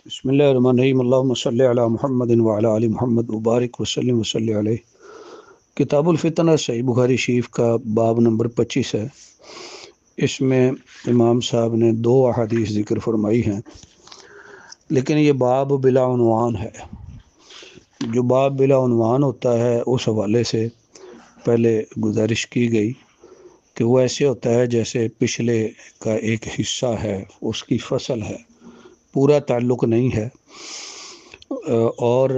بسم اللہ الرحمن الرحیم اللہم صلی علی محمد وعلی آل محمد وبارک وسلم وصلی علیہ۔ کتاب الفتنہ صحیح بخاری شریف کا باب نمبر 25 ہے۔ اس میں امام صاحب نے 2 احادیث ذکر فرمائی ہیں، لیکن یہ باب بلا عنوان ہے۔ جو باب بلا عنوان ہوتا ہے اس حوالے سے پہلے گزارش کی گئی کہ وہ ایسے ہوتا ہے جیسے پچھلے کا ایک حصہ ہے، اس کی فصل ہے، پورا تعلق نہیں ہے، اور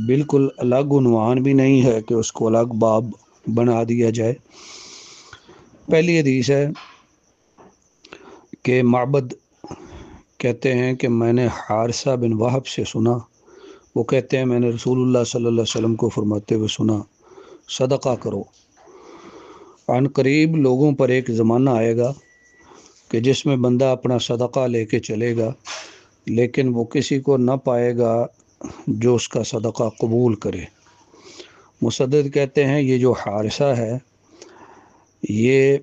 بالکل الگ عنوان بھی نہیں ہے کہ اس کو الگ باب بنا دیا جائے۔ پہلی حدیث ہے کہ معبد کہتے ہیں کہ میں نے حارثہ بن وہب سے سنا، وہ کہتے ہیں میں نے رسول اللہ صلی اللہ علیہ وسلم کو فرماتے ہوئے سنا، صدقہ کرو، عن قریب لوگوں پر ایک زمانہ آئے گا کہ جس میں بندہ اپنا صدقہ لے کے چلے گا لیکن وہ کسی کو نہ پائے گا جو اس کا صدقہ قبول کرے۔ مسدد کہتے ہیں یہ جو حارثہ ہے یہ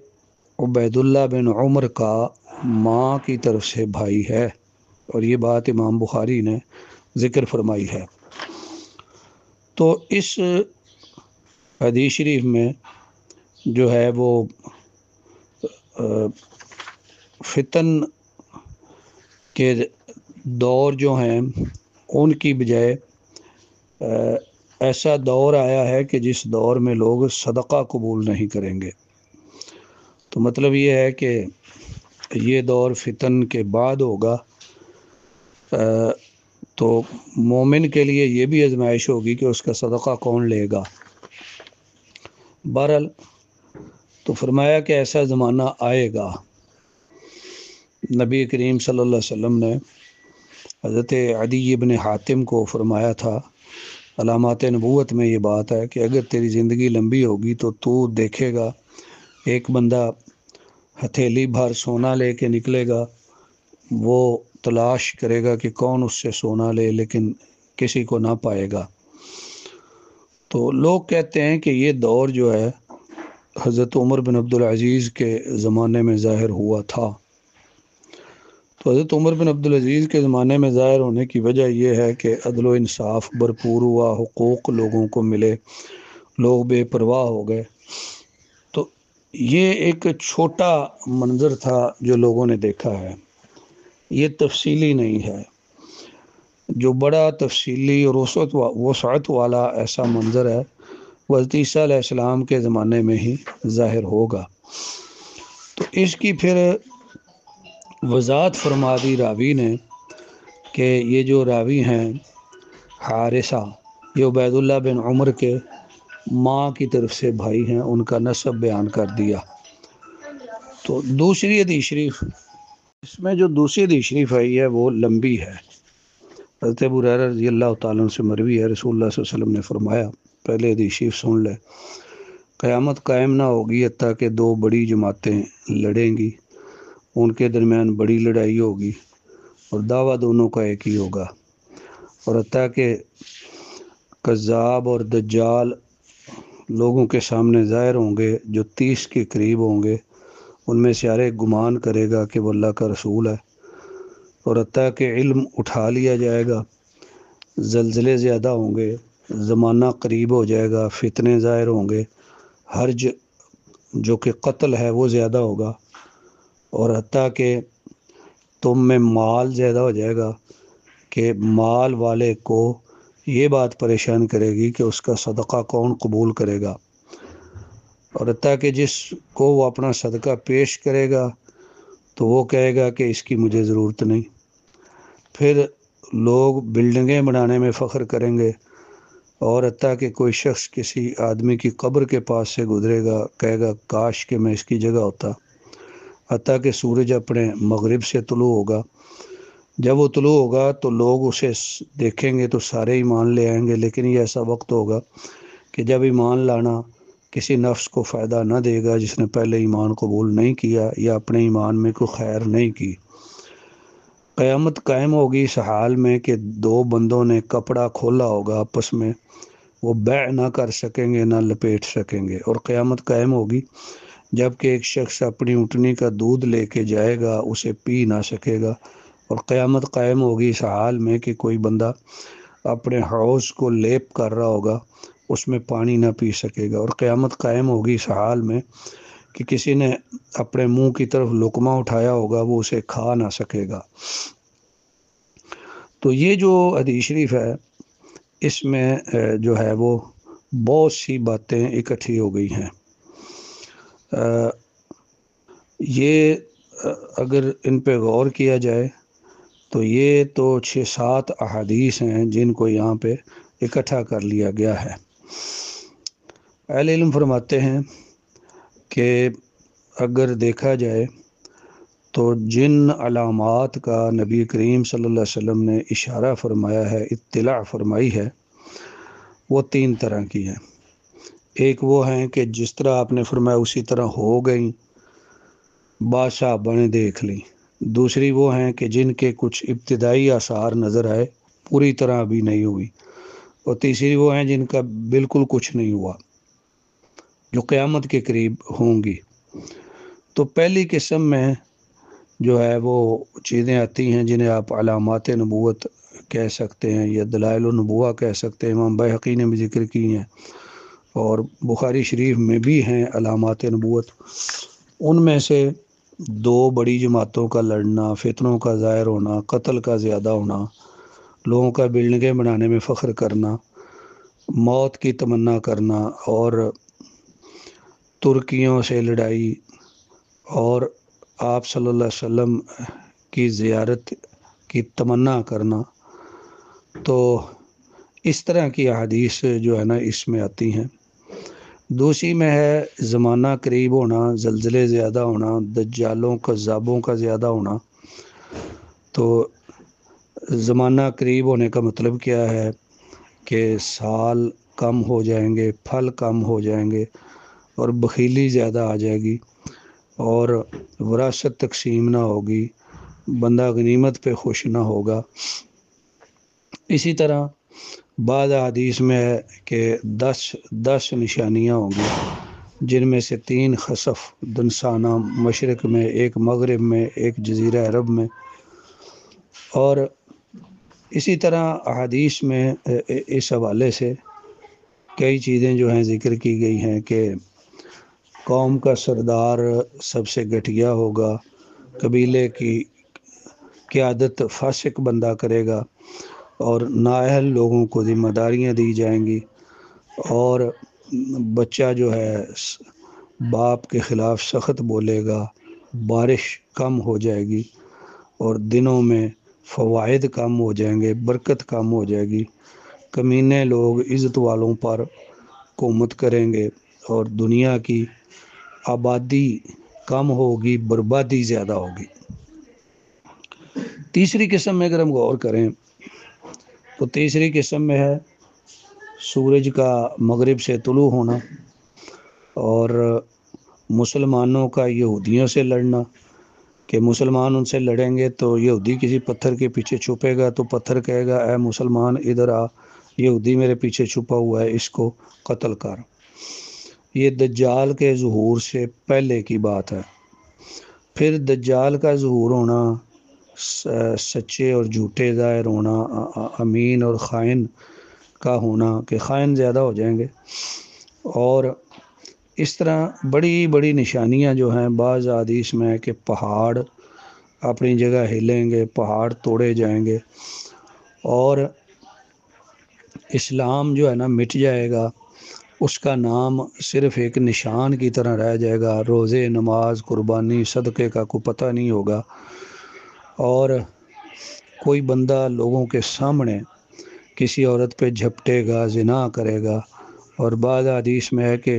عبید اللہ بن عمر کا ماں کی طرف سے بھائی ہے، اور یہ بات امام بخاری نے ذکر فرمائی ہے۔ تو اس حدیث شریف میں جو ہے وہ فتن کے دور جو ہیں ان کی بجائے ایسا دور آیا ہے کہ جس دور میں لوگ صدقہ قبول نہیں کریں گے۔ تو مطلب یہ ہے کہ یہ دور فتن کے بعد ہوگا، تو مومن کے لیے یہ بھی آزمائش ہوگی کہ اس کا صدقہ کون لے گا۔ بہرحال تو فرمایا کہ ایسا زمانہ آئے گا۔ نبی کریم صلی اللہ علیہ وسلم نے حضرت عدی بن حاتم کو فرمایا تھا، علامات نبوت میں یہ بات ہے کہ اگر تیری زندگی لمبی ہوگی تو دیکھے گا ایک بندہ ہتھیلی بھر سونا لے کے نکلے گا، وہ تلاش کرے گا کہ کون اس سے سونا لے، لیکن کسی کو نہ پائے گا۔ تو لوگ کہتے ہیں کہ یہ دور جو ہے حضرت عمر بن عبدالعزیز کے زمانے میں ظاہر ہوا تھا۔ تو حضرت عمر بن عبدالعزیز کے زمانے میں ظاہر ہونے کی وجہ یہ ہے کہ عدل و انصاف بھرپور ہوا، حقوق لوگوں کو ملے، لوگ بے پرواہ ہو گئے۔ تو یہ ایک چھوٹا منظر تھا جو لوگوں نے دیکھا ہے، یہ تفصیلی نہیں ہے۔ جو بڑا تفصیلی اور وسعت والا ایسا منظر ہے وہ حضرت عیسیٰ علیہ السلام کے زمانے میں ہی ظاہر ہوگا۔ تو اس کی پھر وضاحت فرما دی راوی نے کہ یہ جو راوی ہیں حارثہ، یہ عبید اللہ بن عمر کے ماں کی طرف سے بھائی ہیں، ان کا نسب بیان کر دیا۔ تو دوسری حدیث شریف، اس میں جو دوسری حدیث شریف آئی ہے وہ لمبی ہے۔ حضرت ابو ہریرہ رضی اللہ تعالیٰ عنہ سے مروی ہے، رسول اللہ صلی اللہ علیہ وسلم نے فرمایا، پہلے حدیث شریف سن لے، قیامت قائم نہ ہوگی حتیٰ کہ 2 بڑی جماعتیں لڑیں گی، ان کے درمیان بڑی لڑائی ہوگی اور دعویٰ دونوں کا ایک ہی ہوگا، اور حتیٰ کہ کذاب اور دجال لوگوں کے سامنے ظاہر ہوں گے جو 30 کے قریب ہوں گے، ان میں سے ہر ایک گمان کرے گا کہ وہ اللہ کا رسول ہے، اور حتیٰ کہ علم اٹھا لیا جائے گا، زلزلے زیادہ ہوں گے، زمانہ قریب ہو جائے گا، فتنے ظاہر ہوں گے، حرج جو کہ قتل ہے وہ زیادہ ہوگا، اور حتیٰ کہ تم میں مال زیادہ ہو جائے گا کہ مال والے کو یہ بات پریشان کرے گی کہ اس کا صدقہ کون قبول کرے گا، اور حتیٰ کہ جس کو وہ اپنا صدقہ پیش کرے گا تو وہ کہے گا کہ اس کی مجھے ضرورت نہیں۔ پھر لوگ بلڈنگیں بنانے میں فخر کریں گے، اور حتیٰ کہ کوئی شخص کسی آدمی کی قبر کے پاس سے گزرے گا، کہے گا کاش کہ میں اس کی جگہ ہوتا۔ حتیٰ کہ سورج اپنے مغرب سے طلوع ہوگا، جب وہ طلوع ہوگا تو لوگ اسے دیکھیں گے تو سارے ایمان لے آئیں گے، لیکن یہ ایسا وقت ہوگا کہ جب ایمان لانا کسی نفس کو فائدہ نہ دے گا جس نے پہلے ایمان قبول نہیں کیا یا اپنے ایمان میں کوئی خیر نہیں کی۔ قیامت قائم ہوگی اس حال میں کہ 2 بندوں نے کپڑا کھولا ہوگا آپس میں، وہ بیع نہ کر سکیں گے نہ لپیٹ سکیں گے، اور قیامت قائم ہوگی جب کہ ایک شخص اپنی اونٹنی کا دودھ لے کے جائے گا، اسے پی نہ سکے گا، اور قیامت قائم ہوگی اس حال میں کہ کوئی بندہ اپنے حوض کو لیپ کر رہا ہوگا، اس میں پانی نہ پی سکے گا، اور قیامت قائم ہوگی اس حال میں کہ کسی نے اپنے منہ کی طرف لقمہ اٹھایا ہوگا، وہ اسے کھا نہ سکے گا۔ تو یہ جو حدیث شریف ہے اس میں جو ہے وہ بہت سی باتیں اکٹھی ہو گئی ہیں۔ یہ اگر ان پہ غور کیا جائے تو یہ تو 6-7 احادیث ہیں جن کو یہاں پہ اکٹھا کر لیا گیا ہے۔ اہل علم فرماتے ہیں کہ اگر دیکھا جائے تو جن علامات کا نبی کریم صلی اللہ علیہ وسلم نے اشارہ فرمایا ہے، اطلاع فرمائی ہے، وہ 3 طرح کی ہیں۔ ایک وہ ہیں کہ جس طرح آپ نے فرمایا اسی طرح ہو گئیں، بادشاہ بنے دیکھ لیں۔ دوسری وہ ہیں کہ جن کے کچھ ابتدائی آثار نظر آئے، پوری طرح ابھی نہیں ہوئی۔ اور تیسری وہ ہیں جن کا بالکل کچھ نہیں ہوا، جو قیامت کے قریب ہوں گی۔ تو پہلی قسم میں جو ہے وہ چیزیں آتی ہیں جنہیں آپ علامات نبوت کہہ سکتے ہیں یا دلائل النبوہ کہہ سکتے ہیں۔ امام بیہقی نے بھی ذکر کی ہیں اور بخاری شریف میں بھی ہیں علامات نبوت۔ ان میں سے 2 بڑی جماعتوں کا لڑنا، فتنوں کا ظاہر ہونا، قتل کا زیادہ ہونا، لوگوں کا بلڈنگیں بنانے میں فخر کرنا، موت کی تمنا کرنا، اور ترکیوں سے لڑائی، اور آپ صلی اللہ علیہ وسلم کی زیارت کی تمنا کرنا۔ تو اس طرح کی احادیث جو ہے نا اس میں آتی ہیں۔ دوسری میں ہے زمانہ قریب ہونا، زلزلے زیادہ ہونا، دجالوں کذابوں کا زیادہ ہونا۔ تو زمانہ قریب ہونے کا مطلب کیا ہے کہ سال کم ہو جائیں گے، پھل کم ہو جائیں گے، اور بخیلی زیادہ آ جائے گی، اور وراثت تقسیم نہ ہوگی، بندہ غنیمت پہ خوش نہ ہوگا۔ اسی طرح بعض حدیث میں ہے کہ 10 نشانیاں ہوں گی، جن میں سے 3 خسف دنسانہ، مشرق میں، ایک مغرب میں، ایک جزیرہ عرب میں۔ اور اسی طرح احادیث میں اس حوالے سے کئی چیزیں جو ہیں ذکر کی گئی ہیں کہ قوم کا سردار سب سے گھٹیا ہوگا، قبیلے کی قیادت فاسق بندہ کرے گا، اور نااہل لوگوں کو ذمہ داریاں دی جائیں گی، اور بچہ جو ہے باپ کے خلاف سخت بولے گا، بارش کم ہو جائے گی، اور دنوں میں فوائد کم ہو جائیں گے، برکت کم ہو جائے گی، کمینے لوگ عزت والوں پر حکومت کریں گے، اور دنیا کی آبادی کم ہوگی، بربادی زیادہ ہوگی۔ تیسری قسم میں اگر ہم غور کریں تو تیسری قسم میں ہے سورج کا مغرب سے طلوع ہونا، اور مسلمانوں کا یہودیوں سے لڑنا، کہ مسلمان ان سے لڑیں گے تو یہودی کسی پتھر کے پیچھے چھپے گا تو پتھر کہے گا اے مسلمان ادھر آ، یہودی میرے پیچھے چھپا ہوا ہے، اس کو قتل کر۔ یہ دجال کے ظہور سے پہلے کی بات ہے۔ پھر دجال کا ظہور ہونا، سچے اور جھوٹے ظاہر ہونا، امین اور خائن کا ہونا، کہ خائن زیادہ ہو جائیں گے، اور اس طرح بڑی بڑی نشانیاں جو ہیں۔ بعض حدیث میں ہے کہ پہاڑ اپنی جگہ ہلیں گے، پہاڑ توڑے جائیں گے، اور اسلام جو ہے نا مٹ جائے گا، اس کا نام صرف ایک نشان کی طرح رہ جائے گا، روزے، نماز، قربانی، صدقے کا کوئی پتہ نہیں ہوگا، اور کوئی بندہ لوگوں کے سامنے کسی عورت پہ جھپٹے گا، زنا کرے گا، اور بعض حدیث میں ہے کہ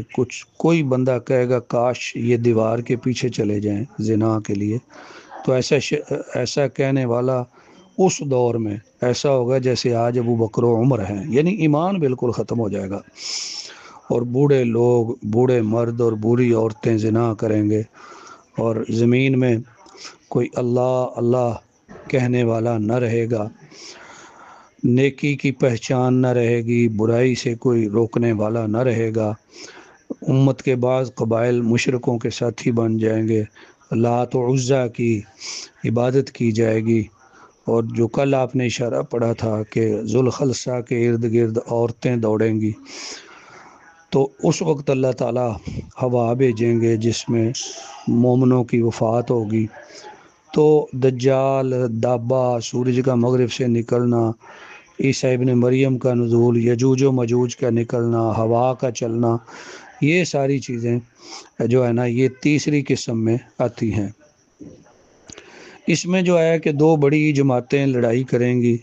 کوئی بندہ کہے گا کاش یہ دیوار کے پیچھے چلے جائیں زنا کے لیے۔ تو ایسا کہنے والا اس دور میں ایسا ہوگا جیسے آج ابو بکر و عمر ہیں، یعنی ایمان بالکل ختم ہو جائے گا، اور بوڑھے لوگ، بوڑھے مرد اور بوڑھی عورتیں زنا کریں گے، اور زمین میں کوئی اللہ اللہ کہنے والا نہ رہے گا، نیکی کی پہچان نہ رہے گی، برائی سے کوئی روکنے والا نہ رہے گا، امت کے بعض قبائل مشرکوں کے ساتھی بن جائیں گے، لات و عزا کی عبادت کی جائے گی، اور جو کل آپ نے اشارہ پڑھا تھا کہ ذوالخلصہ کے ارد گرد عورتیں دوڑیں گی، تو اس وقت اللہ تعالیٰ ہوا بھیجیں گے جس میں مومنوں کی وفات ہوگی، تو دجال، دابہ، سورج کا مغرب سے نکلنا، عیسیٰ ابن مریم کا نزول، یجوج و مجوج کا نکلنا، ہوا کا چلنا، یہ ساری چیزیں جو ہے نا یہ تیسری قسم میں آتی ہیں۔ اس میں جو ہے کہ دو بڑی جماعتیں لڑائی کریں گی،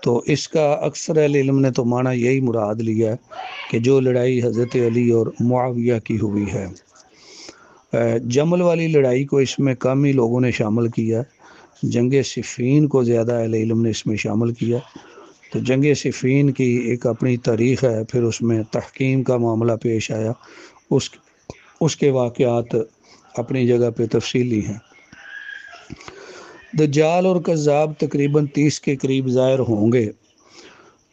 تو اس کا اکثر اہل علم نے تو معنی یہی مراد لیا ہے کہ جو لڑائی حضرت علی اور معاویہ کی ہوئی ہے۔ جمل والی لڑائی کو اس میں کم ہی لوگوں نے شامل کیا، جنگ صفین کو زیادہ اہل علم نے اس میں شامل کیا۔ تو جنگ صفین کی ایک اپنی تاریخ ہے، پھر اس میں تحکیم کا معاملہ پیش آیا، اس کے واقعات اپنی جگہ پہ تفصیلی ہیں۔ دجال اور کذاب تقریباً 30 کے قریب ظاہر ہوں گے،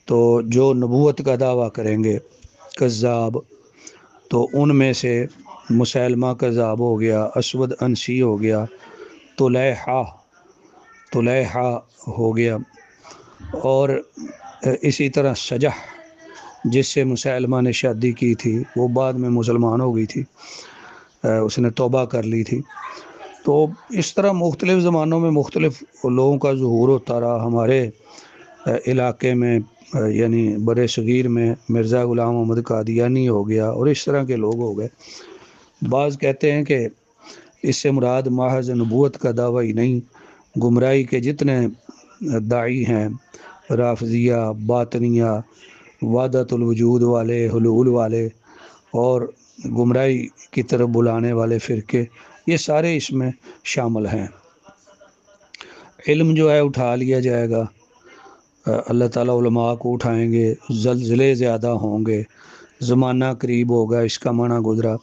تو جو نبوت کا دعویٰ کریں گے کذاب، تو ان میں سے مسیلمہ کذاب ہو گیا، اسود انسی ہو گیا، طلیحہ ہو گیا، اور اسی طرح سجح جس سے مسیلمہ نے شادی کی تھی، وہ بعد میں مسلمان ہو گئی تھی، اس نے توبہ کر لی تھی۔ تو اس طرح مختلف زمانوں میں مختلف لوگوں کا ظہور ہوتا رہا۔ ہمارے علاقے میں یعنی برِ صغیر میں مرزا غلام محمد قادیانی ہو گیا، اور اس طرح کے لوگ ہو گئے۔ بعض کہتے ہیں کہ اس سے مراد محض نبوت کا دعویٰ ہی نہیں، گمراہی کے جتنے داعی ہیں، رافضیہ، باطنیہ، وحدت الوجود والے، حلول والے، اور گمراہی کی طرف بلانے والے فرقے، یہ سارے اس میں شامل ہیں۔ علم جو ہے اٹھا لیا جائے گا، اللہ تعالیٰ علماء کو اٹھائیں گے، زلزلے زیادہ ہوں گے، زمانہ قریب ہوگا، اس کا معنی گزرا،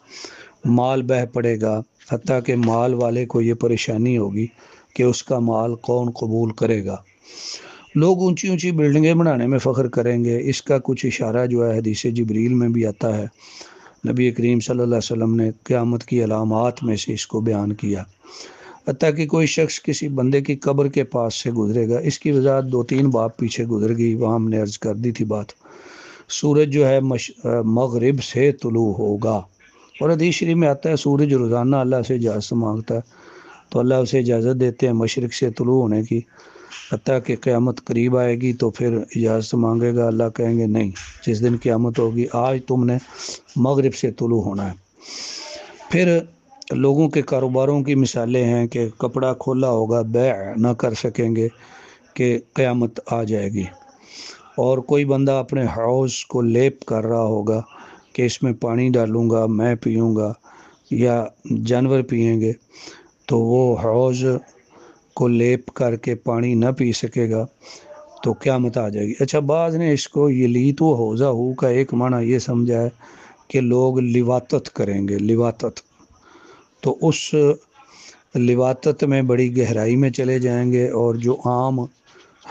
مال بہہ پڑے گا، حتیٰ کہ مال والے کو یہ پریشانی ہوگی کہ اس کا مال کون قبول کرے گا۔ لوگ اونچی اونچی بلڈنگیں بنانے میں فخر کریں گے، اس کا کچھ اشارہ جو ہے حدیث جبریل میں بھی آتا ہے۔ نبی کریم صلی اللہ علیہ وسلم نے قیامت کی علامات میں سے اس کو بیان کیا۔ حتیٰ کہ کوئی شخص کسی بندے کی قبر کے پاس سے گزرے گا، اس کی وضاحت 2-3 باب پیچھے گزر گئی، وہاں ہم نے عرض کر دی تھی بات۔ سورج جو ہے مغرب سے طلوع ہوگا، اور حدیث شریف میں آتا ہے سورج روزانہ اللہ سے اجازت مانگتا ہے، تو اللہ اسے اجازت دیتے ہیں مشرق سے طلوع ہونے کی، حتیٰ کہ قیامت قریب آئے گی تو پھر اجازت مانگے گا، اللہ کہیں گے نہیں، جس دن قیامت ہوگی آج تم نے مغرب سے طلوع ہونا ہے۔ پھر لوگوں کے کاروباروں کی مثالیں ہیں کہ کپڑا کھولا ہوگا، بیع نہ کر سکیں گے کہ قیامت آ جائے گی، اور کوئی بندہ اپنے حوض کو لیپ کر رہا ہوگا کہ اس میں پانی ڈالوں گا، میں پیوں گا یا جانور پئیں گے، تو وہ حوض کو لیپ کر کے پانی نہ پی سکے گا تو قیامت آ جائے گی۔ اچھا، بعض نے اس کو یلیت و حوضہ ہو کا ایک معنی یہ سمجھا ہے کہ لوگ لواطت کریں گے، لواطت، تو اس لواطت میں بڑی گہرائی میں چلے جائیں گے، اور جو عام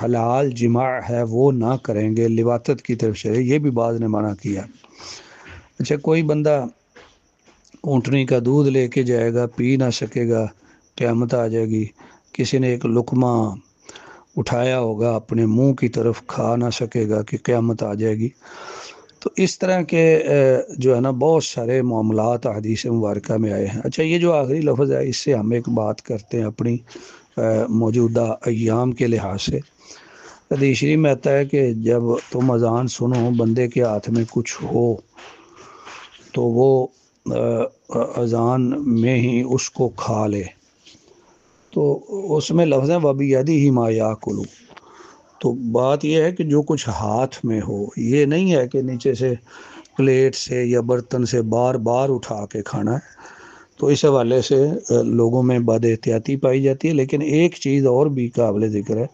حلال جماع ہے وہ نہ کریں گے، لواطت کی طرف سے، یہ بھی بعض نے منع کیا۔ اچھا، کوئی بندہ اونٹنی کا دودھ لے کے جائے گا، پی نہ سکے گا، قیامت آ جائے گی۔ کسی نے ایک لقمہ اٹھایا ہوگا اپنے منہ کی طرف، کھا نہ سکے گا کہ قیامت آ جائے گی۔ تو اس طرح کے جو ہے نا بہت سارے معاملات حدیث مبارکہ میں آئے ہیں۔ اچھا، یہ جو آخری لفظ ہے اس سے ہم ایک بات کرتے ہیں اپنی موجودہ ایام کے لحاظ سے۔ حدیث شریف میں آتا ہے کہ جب تم اذان سنو، بندے کے ہاتھ میں کچھ ہو تو وہ اذان میں ہی اس کو کھا لے، تو اس میں لفظ ہے وَبِيَدِهِ مَا يَأْكُلُ۔ تو بات یہ ہے کہ جو کچھ ہاتھ میں ہو، یہ نہیں ہے کہ نیچے سے پلیٹ سے یا برتن سے بار بار اٹھا کے کھانا ہے۔ تو اس حوالے سے لوگوں میں بد احتیاطی پائی جاتی ہے۔ لیکن ایک چیز اور بھی قابل ذکر ہے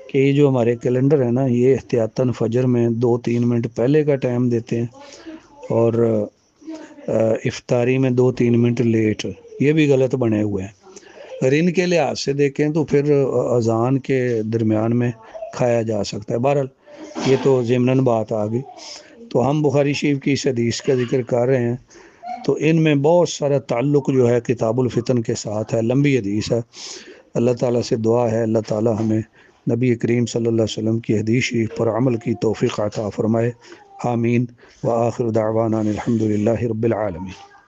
کہ یہ جو ہمارے کیلنڈر ہے نا، یہ احتیاطاً فجر میں 2-3 منٹ پہلے کا ٹائم دیتے ہیں، اور افطاری میں 2-3 منٹ لیٹ، یہ بھی غلط بنے ہوئے ہیں۔ اگر ان کے لحاظ سے دیکھیں تو پھر اذان کے درمیان میں کھایا جا سکتا ہے۔ بہرحال یہ تو ضمناً بات آ گئی۔ تو ہم بخاری شریف کی اس حدیث کا ذکر کر رہے ہیں، تو ان میں بہت سارا تعلق جو ہے کتاب الفتن کے ساتھ ہے، لمبی حدیث ہے۔ اللہ تعالیٰ سے دعا ہے اللہ تعالیٰ ہمیں نبی کریم صلی اللہ علیہ وسلم کی حدیث شریف پر عمل کی توفیق عطا فرمائے، آمین۔ وآخر دعوانا الحمد للہ رب العالمین۔